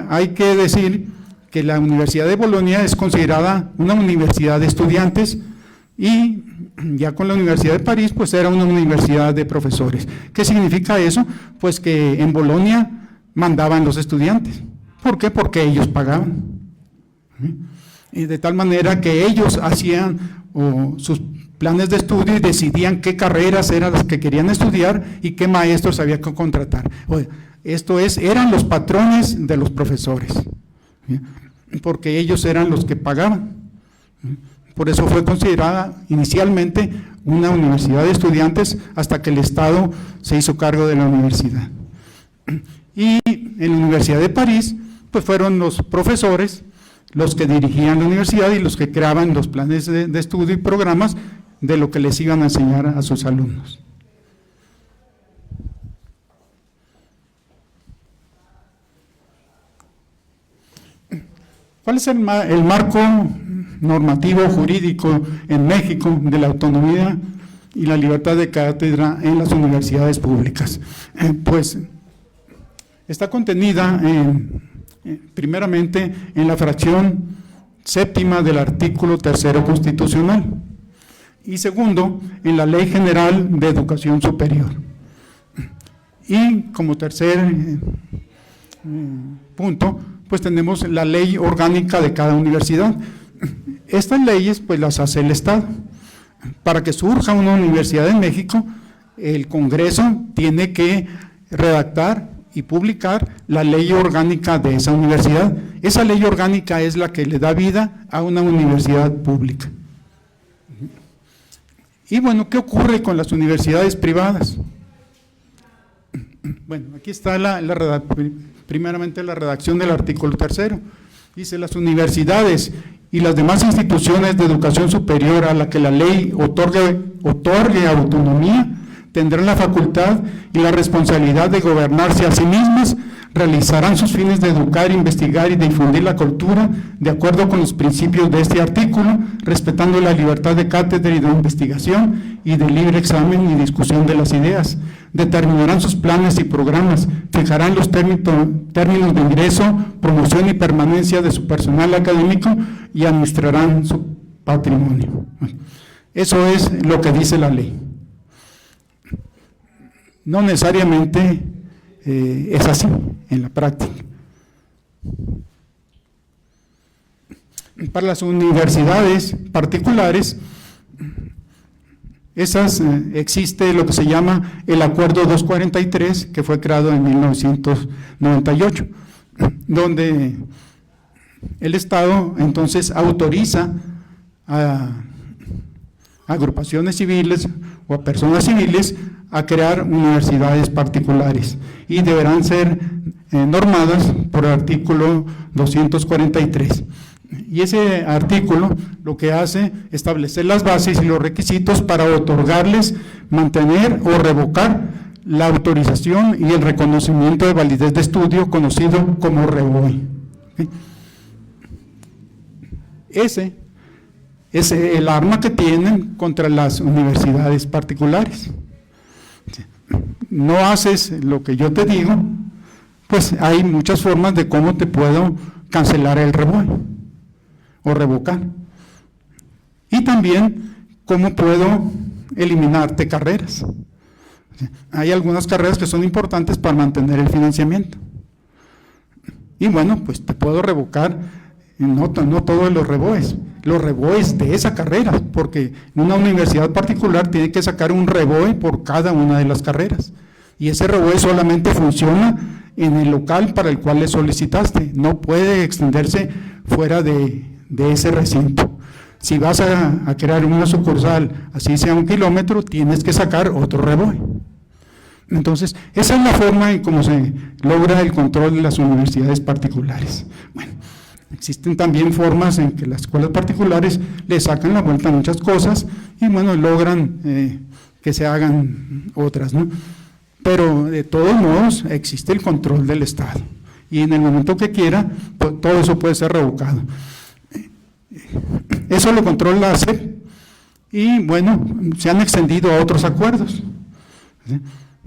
Hay que decir que la Universidad de Bolonia es considerada una universidad de estudiantes y ya con la Universidad de París pues era una universidad de profesores. ¿Qué significa eso? Pues que en Bolonia mandaban los estudiantes. ¿Por qué? Porque ellos pagaban. Y de tal manera que ellos hacían sus planes de estudio y decidían qué carreras eran las que querían estudiar y qué maestros había que contratar. Eran los patrones de los profesores, porque ellos eran los que pagaban. por eso fue considerada inicialmente una universidad de estudiantes hasta que el Estado se hizo cargo de la universidad. Y en la Universidad de París, pues fueron los profesores los que dirigían la universidad y los que creaban los planes de estudio y programas de lo que les iban a enseñar a sus alumnos. ¿Cuál es el marco normativo jurídico en México de la autonomía y la libertad de cátedra en las universidades públicas? Pues está contenida primeramente en la fracción séptima del artículo 3º constitucional y segundo en la Ley General de Educación Superior. Y como tercer punto, pues tenemos la ley orgánica de cada universidad. Estas leyes pues las hace el Estado. Para que surja una universidad en México, el Congreso tiene que redactar y publicar la ley orgánica de esa universidad. Esa ley orgánica es la que le da vida a una universidad pública. Y bueno, ¿qué ocurre con las universidades privadas? Bueno, aquí está primeramente la redacción del artículo 3º. Dice: las universidades y las demás instituciones de educación superior a la que la ley otorgue autonomía tendrán la facultad y la responsabilidad de gobernarse a sí mismas, realizarán sus fines de educar, investigar y difundir la cultura de acuerdo con los principios de este artículo, respetando la libertad de cátedra y de investigación y de libre examen y discusión de las ideas. Determinarán sus planes y programas, fijarán los términos de ingreso, promoción y permanencia de su personal académico y administrarán su patrimonio. Eso es lo que dice la ley. No necesariamente es así en la práctica. Para las universidades particulares, existe lo que se llama el Acuerdo 243, que fue creado en 1998, donde el Estado entonces autoriza a agrupaciones civiles o a personas civiles a crear universidades particulares y deberán ser normadas por el artículo 243. Y ese artículo lo que hace es establecer las bases y los requisitos para otorgarles, mantener o revocar la autorización y el reconocimiento de validez de estudio conocido como REVOE. Ese es el arma que tienen contra las universidades particulares. No haces lo que yo te digo, pues hay muchas formas de cómo te puedo cancelar el REVOE o revocar. Y también cómo puedo eliminarte carreras. Hay algunas carreras que son importantes para mantener el financiamiento. Y bueno, pues te puedo revocar, no todos los REVOEs de esa carrera, porque una universidad particular tiene que sacar un REVOE por cada una de las carreras. Y ese REVOE solamente funciona en el local para el cual le solicitaste, no puede extenderse fuera de ese recinto. Si vas a crear una sucursal, así sea 1 kilómetro, tienes que sacar otro REVOE. Entonces, esa es la forma en cómo se logra el control de las universidades particulares. Bueno, existen también formas en que las escuelas particulares le sacan la vuelta a muchas cosas y bueno, logran que se hagan otras, ¿no? Pero de todos modos existe el control del Estado y en el momento que quiera, pues, todo eso puede ser revocado. Eso lo controla la SEP y bueno, se han extendido a otros acuerdos.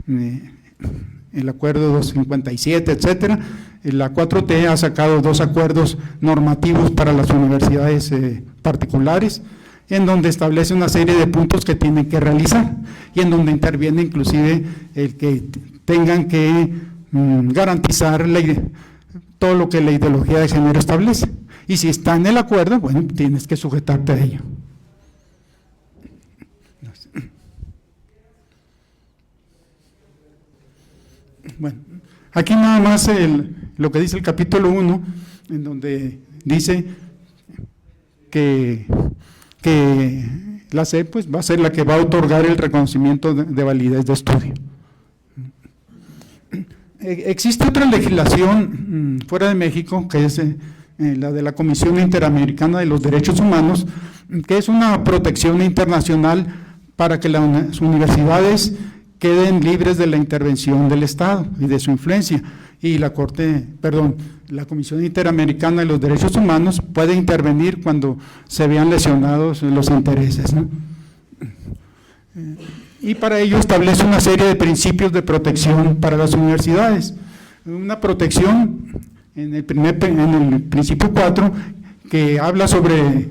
El acuerdo 257, etcétera. La 4T ha sacado 2 acuerdos normativos para las universidades particulares, en donde establece una serie de puntos que tienen que realizar y en donde interviene inclusive el que tengan que garantizar todo lo que la ideología de género establece. Y si está en el acuerdo, bueno, tienes que sujetarte a ello. Bueno, aquí nada más lo que dice el capítulo 1, en donde dice que que la SEP pues, va a ser la que va a otorgar el reconocimiento de validez de estudio. Existe otra legislación fuera de México, que es la de la Comisión Interamericana de los Derechos Humanos, que es una protección internacional para que las universidades queden libres de la intervención del Estado y de su influencia. Y la Comisión Interamericana de los Derechos Humanos puede intervenir cuando se vean lesionados los intereses, ¿no? Y para ello establece una serie de principios de protección para las universidades. Una protección en el principio 4, que habla sobre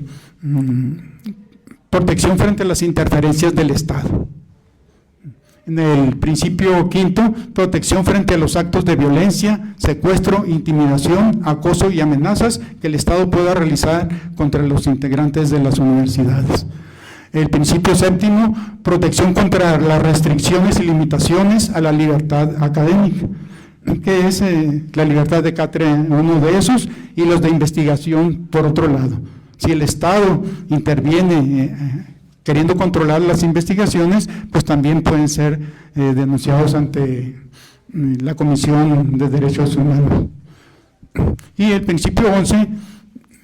protección frente a las interferencias del Estado. En el principio 5, protección frente a los actos de violencia, secuestro, intimidación, acoso y amenazas que el Estado pueda realizar contra los integrantes de las universidades. El principio 7, protección contra las restricciones y limitaciones a la libertad académica, que es la libertad de cátedra, uno de esos, y los de investigación por otro lado. Si el Estado interviene queriendo controlar las investigaciones, pues también pueden ser denunciados ante la Comisión de Derechos Humanos. Y el principio 11,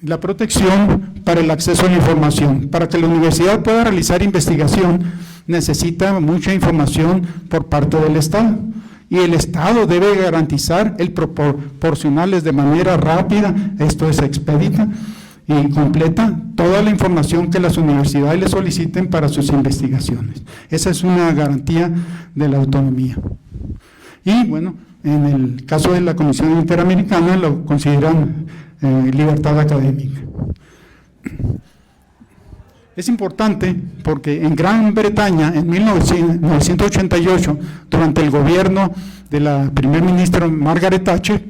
la protección para el acceso a la información. Para que la universidad pueda realizar investigación, necesita mucha información por parte del Estado. Y el Estado debe garantizar el proporcionarles de manera rápida, esto es expedita y completa, toda la información que las universidades le soliciten para sus investigaciones. Esa es una garantía de la autonomía. Y bueno, en el caso de la Comisión Interamericana lo consideran libertad académica. Es importante porque en Gran Bretaña, en 1988, durante el gobierno de la primer ministra Margaret Thatcher,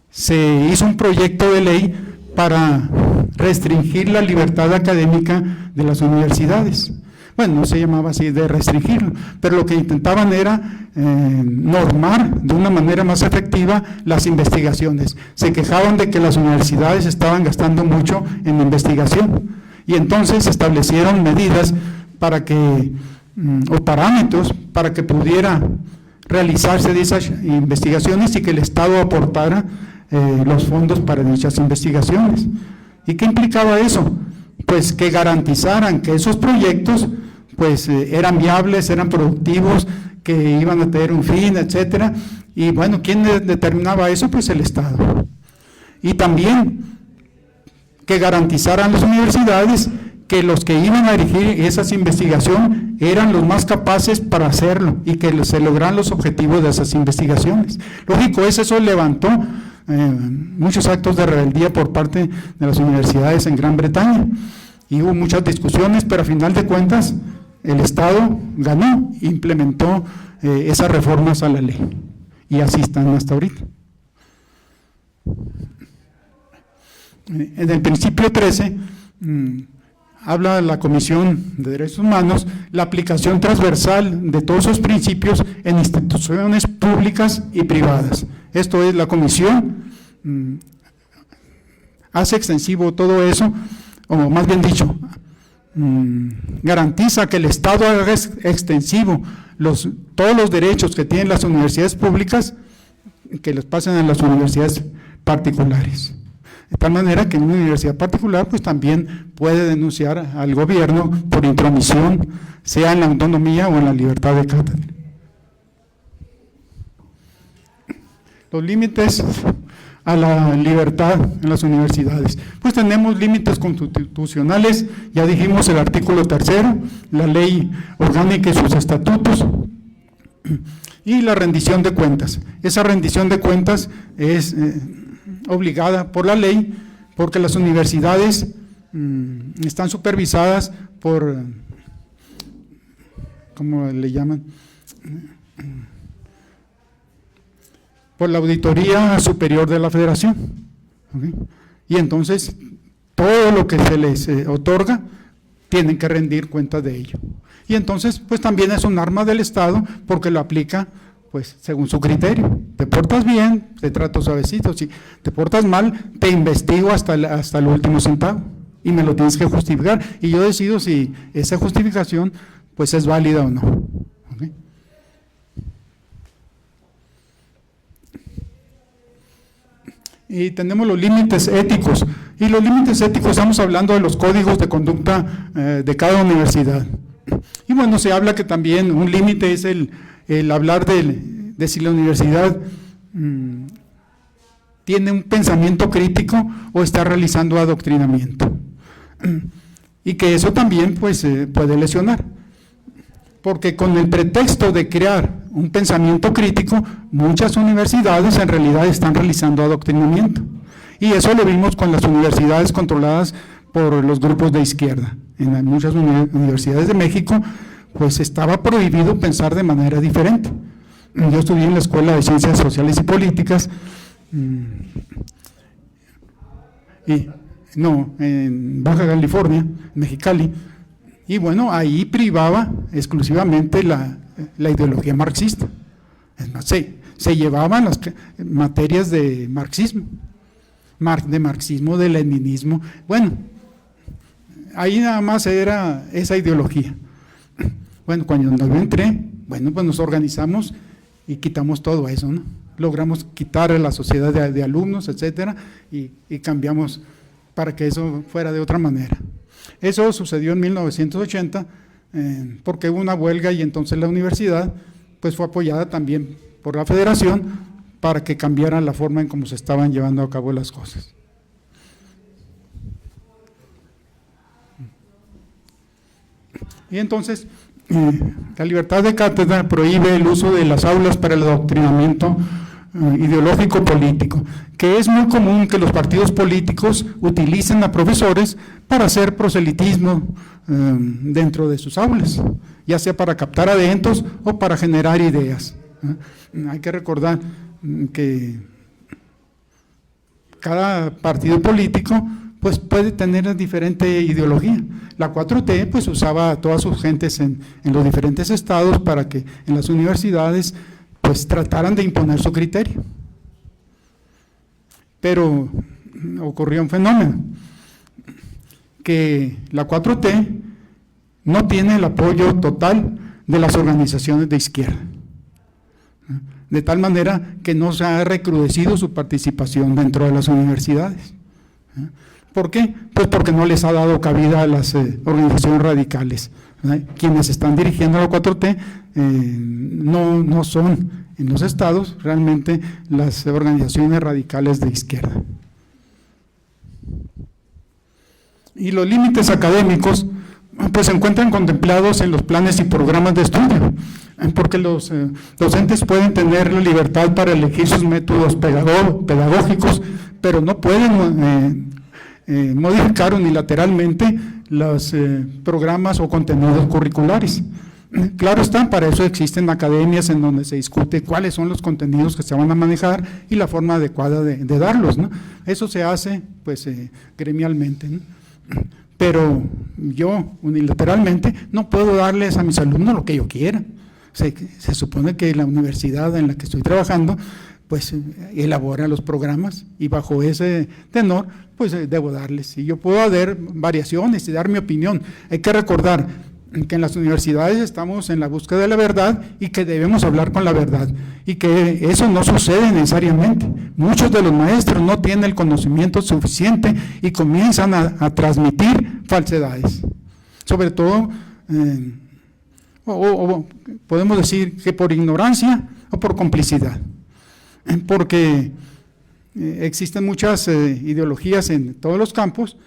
se hizo un proyecto de ley para restringir la libertad académica de las universidades. Bueno, no se llamaba así de restringirlo, pero lo que intentaban era normar de una manera más efectiva las investigaciones. Se quejaban de que las universidades estaban gastando mucho en investigación y entonces establecieron medidas para que, o parámetros para que pudiera realizarse de esas investigaciones y que el Estado aportara los fondos para dichas investigaciones. ¿Y qué implicaba eso? Pues que garantizaran que esos proyectos pues eran viables, eran productivos, que iban a tener un fin, etcétera. Y bueno, ¿quién determinaba eso? Pues el Estado. Y también que garantizaran las universidades que los que iban a dirigir esas investigaciones eran los más capaces para hacerlo y que se lograran los objetivos de esas investigaciones. Lógico, eso levantó muchos actos de rebeldía por parte de las universidades en Gran Bretaña y hubo muchas discusiones, pero a final de cuentas el Estado ganó e implementó esas reformas a la ley y así están hasta ahorita. En el principio 13 habla de la Comisión de Derechos Humanos, la aplicación transversal de todos esos principios en instituciones públicas y privadas. Esto es, la Comisión hace extensivo todo eso, o más bien dicho, garantiza que el Estado haga extensivo todos los derechos que tienen las universidades públicas, que los pasen a las universidades particulares. De tal manera que en una universidad particular pues también puede denunciar al gobierno por intromisión, sea en la autonomía o en la libertad de cátedra. Los límites a la libertad en las universidades. Pues tenemos límites constitucionales, ya dijimos el artículo 3, la ley orgánica y sus estatutos, y la rendición de cuentas. Esa rendición de cuentas es obligada por la ley, porque las universidades están supervisadas por, ¿cómo le llaman?, por la Auditoría Superior de la Federación. ¿Okay? Y entonces, todo lo que se les otorga, tienen que rendir cuentas de ello. Y entonces, pues también es un arma del Estado, porque lo aplica pues según su criterio. Te portas bien, te trato suavecito; si te portas mal, te investigo hasta el último centavo. y me lo tienes que justificar, y yo decido si esa justificación pues es válida o no. ¿Okay? Y tenemos los límites éticos, y los límites éticos estamos hablando de los códigos de conducta de cada universidad. Y bueno, se habla que también un límite es el hablar de si la universidad tiene un pensamiento crítico o está realizando adoctrinamiento. Y que eso también pues puede lesionar, porque con el pretexto de crear un pensamiento crítico, muchas universidades en realidad están realizando adoctrinamiento. Y eso lo vimos con las universidades controladas por los grupos de izquierda. En muchas universidades de México pues estaba prohibido pensar de manera diferente. Yo estudié en la Escuela de Ciencias Sociales y Políticas, en Baja California, Mexicali, y bueno, ahí privaba exclusivamente la ideología marxista. Es más, se llevaban las materias de marxismo, de leninismo. Bueno, ahí nada más era esa ideología. Bueno, cuando yo entré, bueno, pues nos organizamos y quitamos todo eso, ¿no? Logramos quitar a la sociedad de alumnos, etcétera, y cambiamos para que eso fuera de otra manera. Eso sucedió en 1980, porque hubo una huelga y entonces la universidad pues fue apoyada también por la federación para que cambiara la forma en cómo se estaban llevando a cabo las cosas. Y entonces, la libertad de cátedra prohíbe el uso de las aulas para el adoctrinamiento ideológico político, que es muy común que los partidos políticos utilicen a profesores para hacer proselitismo dentro de sus aulas, ya sea para captar adeptos o para generar ideas. Hay que recordar que cada partido político pues puede tener diferente ideología. La 4T pues usaba a todas sus gentes en los diferentes estados para que en las universidades pues trataran de imponer su criterio. Pero ocurrió un fenómeno, que la 4T no tiene el apoyo total de las organizaciones de izquierda, de tal manera que no se ha recrudecido su participación dentro de las universidades. ¿Por qué? Pues porque no les ha dado cabida a las organizaciones radicales. Quienes están dirigiendo a la 4T no son en los estados realmente las organizaciones radicales de izquierda. Y los límites académicos pues se encuentran contemplados en los planes y programas de estudio, porque los docentes pueden tener la libertad para elegir sus métodos pedagógicos, pero no pueden modificar unilateralmente los programas o contenidos curriculares. Claro está, para eso existen academias en donde se discute cuáles son los contenidos que se van a manejar y la forma adecuada de darlos, ¿no? Eso se hace pues gremialmente, ¿no? Pero yo unilateralmente no puedo darles a mis alumnos lo que yo quiera. Se supone que la universidad en la que estoy trabajando pues elabora los programas y bajo ese tenor pues debo darles. Y yo puedo dar variaciones y dar mi opinión. Hay que recordar que en las universidades estamos en la búsqueda de la verdad y que debemos hablar con la verdad y que eso no sucede necesariamente. Muchos de los maestros no tienen el conocimiento suficiente y comienzan a transmitir falsedades, sobre todo o podemos decir que por ignorancia o por complicidad, porque existen muchas ideologías en todos los campos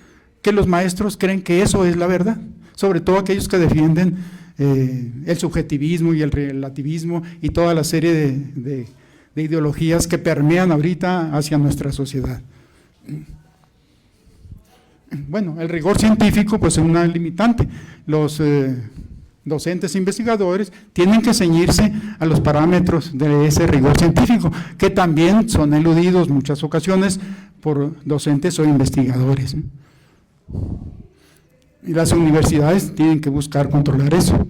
que los maestros creen que eso es la verdad, sobre todo aquellos que defienden el subjetivismo y el relativismo y toda la serie de ideologías que permean ahorita hacia nuestra sociedad. Bueno, el rigor científico pues es una limitante. Los docentes e investigadores tienen que ceñirse a los parámetros de ese rigor científico, que también son eludidos en muchas ocasiones por docentes o investigadores. Y las universidades tienen que buscar controlar eso.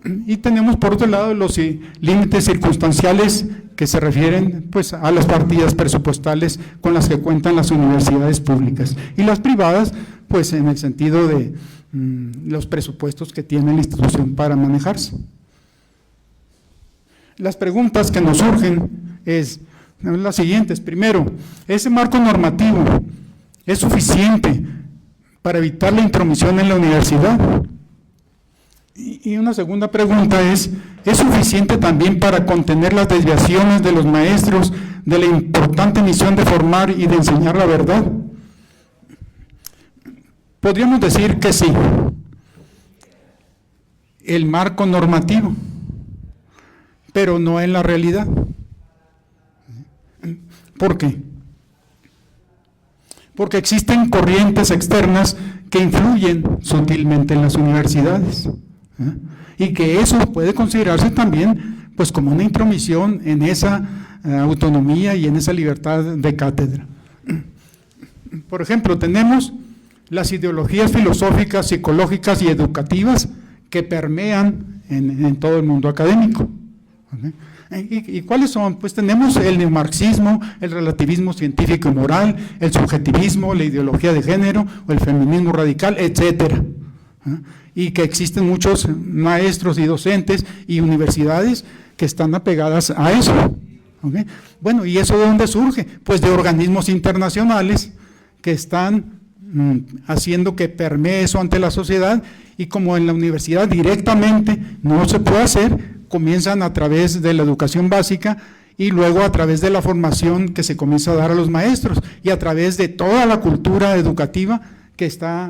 Y tenemos por otro lado los límites circunstanciales que se refieren pues a las partidas presupuestales con las que cuentan las universidades públicas, y las privadas pues en el sentido de los presupuestos que tiene la institución para manejarse. Las preguntas que nos surgen es las siguientes. Primero, ¿ese marco normativo es suficiente para evitar la intromisión en la universidad? Y una segunda pregunta ¿es suficiente también para contener las desviaciones de los maestros de la importante misión de formar y de enseñar la verdad? Podríamos decir que sí. El marco normativo, pero no en la realidad. ¿Por qué? Porque existen corrientes externas que influyen sutilmente en las universidades, y que eso puede considerarse también pues como una intromisión en esa autonomía y en esa libertad de cátedra. Por ejemplo, tenemos las ideologías filosóficas, psicológicas y educativas que permean en todo el mundo académico. ¿Y cuáles son? Pues tenemos el neomarxismo, el relativismo científico y moral, el subjetivismo, la ideología de género, o el feminismo radical, etcétera. Y que existen muchos maestros y docentes y universidades que están apegadas a eso. ¿Okay? Bueno, ¿y eso de dónde surge? Pues de organismos internacionales que están haciendo que permee eso ante la sociedad, y como en la universidad directamente no se puede hacer, comienzan a través de la educación básica y luego a través de la formación que se comienza a dar a los maestros y a través de toda la cultura educativa que está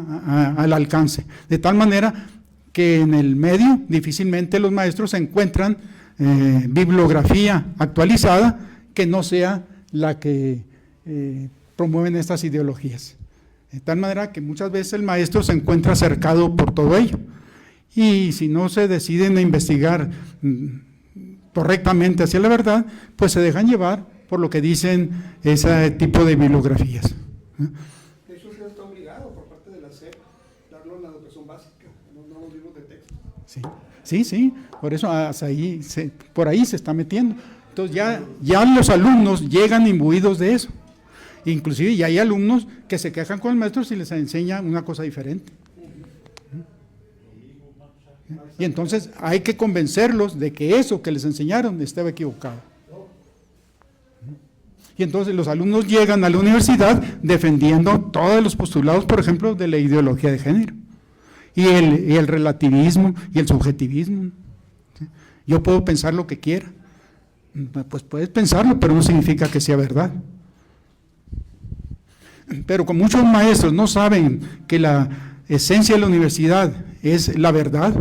al alcance, de tal manera que en el medio difícilmente los maestros encuentran bibliografía actualizada que no sea la que promueven estas ideologías. De tal manera que muchas veces el maestro se encuentra cercado por todo ello, y si no se deciden a investigar correctamente hacia la verdad, pues se dejan llevar por lo que dicen ese tipo de bibliografías. De hecho, se está obligado por parte de la SEP darlo en la educación básica, en los nuevos libros de texto. Sí, por eso por ahí se está metiendo. Entonces ya los alumnos llegan imbuidos de eso. Inclusive ya hay alumnos que se quejan con el maestro si les enseña una cosa diferente. Y entonces hay que convencerlos de que eso que les enseñaron estaba equivocado. Y entonces los alumnos llegan a la universidad defendiendo todos los postulados, por ejemplo, de la ideología de género, y el relativismo y el subjetivismo. Yo puedo pensar lo que quiera. Pues puedes pensarlo, pero no significa que sea verdad. Pero como muchos maestros no saben que la esencia de la universidad es la verdad,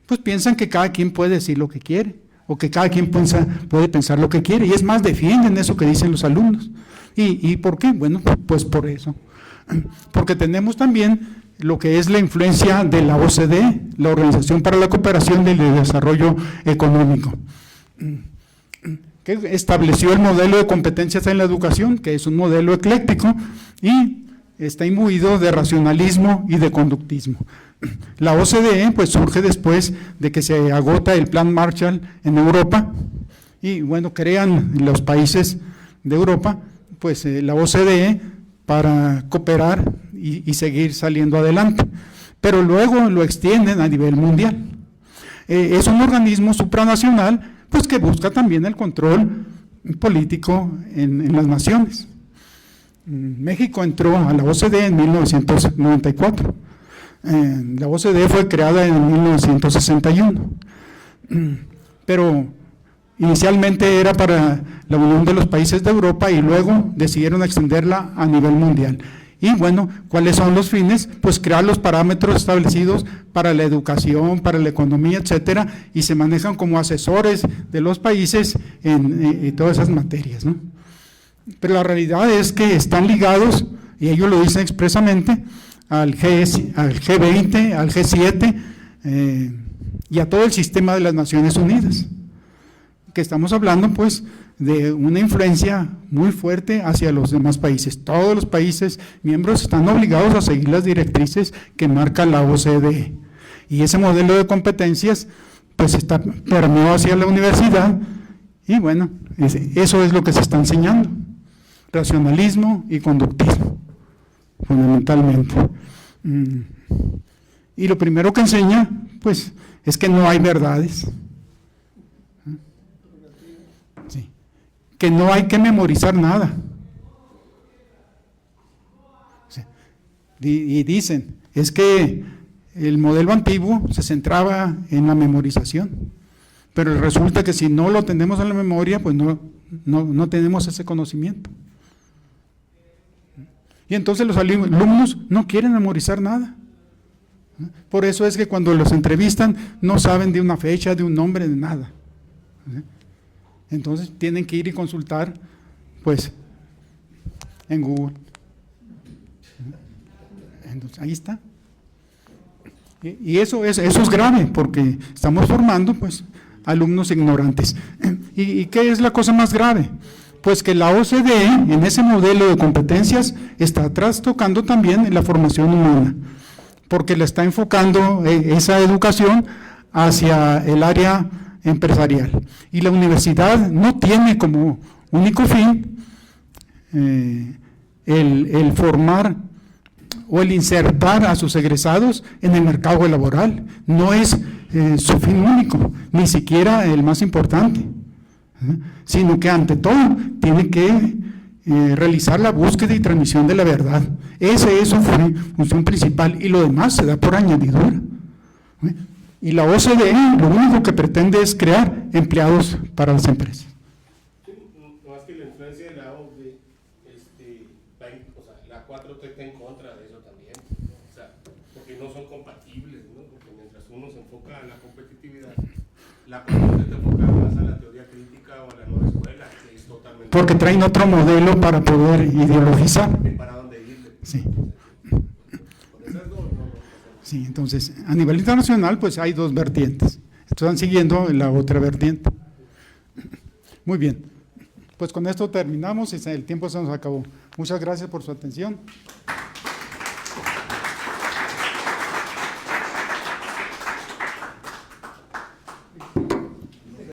pues piensan que cada quien puede decir lo que quiere, o que cada quien puede pensar lo que quiere, y es más, defienden eso que dicen los alumnos. ¿Y por qué? Bueno, pues por eso. Porque tenemos también lo que es la influencia de la OCDE, la Organización para la Cooperación y el Desarrollo Económico, que estableció el modelo de competencias en la educación, que es un modelo ecléctico y está imbuido de racionalismo y de conductismo. La OCDE pues surge después de que se agota el Plan Marshall en Europa, y bueno, crean los países de Europa pues la OCDE para cooperar y seguir saliendo adelante, pero luego lo extienden a nivel mundial. Es un organismo supranacional pues que busca también el control político en las naciones. México entró a la OCDE en 1994. La OCDE fue creada en 1961, pero inicialmente era para la Unión de los Países de Europa y luego decidieron extenderla a nivel mundial. Y bueno, ¿cuáles son los fines? Pues crear los parámetros establecidos para la educación, para la economía, etcétera, y se manejan como asesores de los países en todas esas materias, ¿no? Pero la realidad es que están ligados, y ellos lo dicen expresamente, al G20, al G7 y a todo el sistema de las Naciones Unidas, que estamos hablando pues de una influencia muy fuerte hacia los demás países. Todos los países miembros están obligados a seguir las directrices que marca la OCDE, y ese modelo de competencias pues permeó hacia la universidad, y bueno, eso es lo que se está enseñando, racionalismo y conductismo, fundamentalmente. Y lo primero que enseña, pues, es que no hay verdades, sí, que no hay que memorizar nada. Sí. Y dicen, es que el modelo antiguo se centraba en la memorización, pero resulta que si no lo tenemos en la memoria, pues no tenemos ese conocimiento. Y entonces los alumnos no quieren memorizar nada. Por eso es que cuando los entrevistan no saben de una fecha, de un nombre, de nada. Entonces tienen que ir y consultar, pues, en Google. Entonces, ahí está. Y eso es grave, porque estamos formando, pues, alumnos ignorantes. ¿Y qué es la cosa más grave? Pues que la OCDE, en ese modelo de competencias, está trastocando también la formación humana, porque le está enfocando esa educación hacia el área empresarial. Y la universidad no tiene como único fin el formar o el insertar a sus egresados en el mercado laboral. No es su fin único, ni siquiera el más importante, sino que ante todo tiene que realizar la búsqueda y transmisión de la verdad. Esa es su función principal, y lo demás se da por añadidura. Y la OCDE lo único que pretende es crear empleados para las empresas. Sí, no más que la influencia de la OCDE, o sea, la 4T está en contra de eso también, o sea, porque no son compatibles, ¿no? Porque mientras uno se enfoca en la competitividad, la 4T está enfocada más a la teoría crítica o a la nueva escuela, que es totalmente... Porque traen otro modelo para poder ideologizar. ¿Para dónde irle? Sí. Por eso Sí, entonces, a nivel internacional, pues hay dos vertientes. Están siguiendo la otra vertiente. Muy bien. Pues con esto terminamos y el tiempo se nos acabó. Muchas gracias por su atención.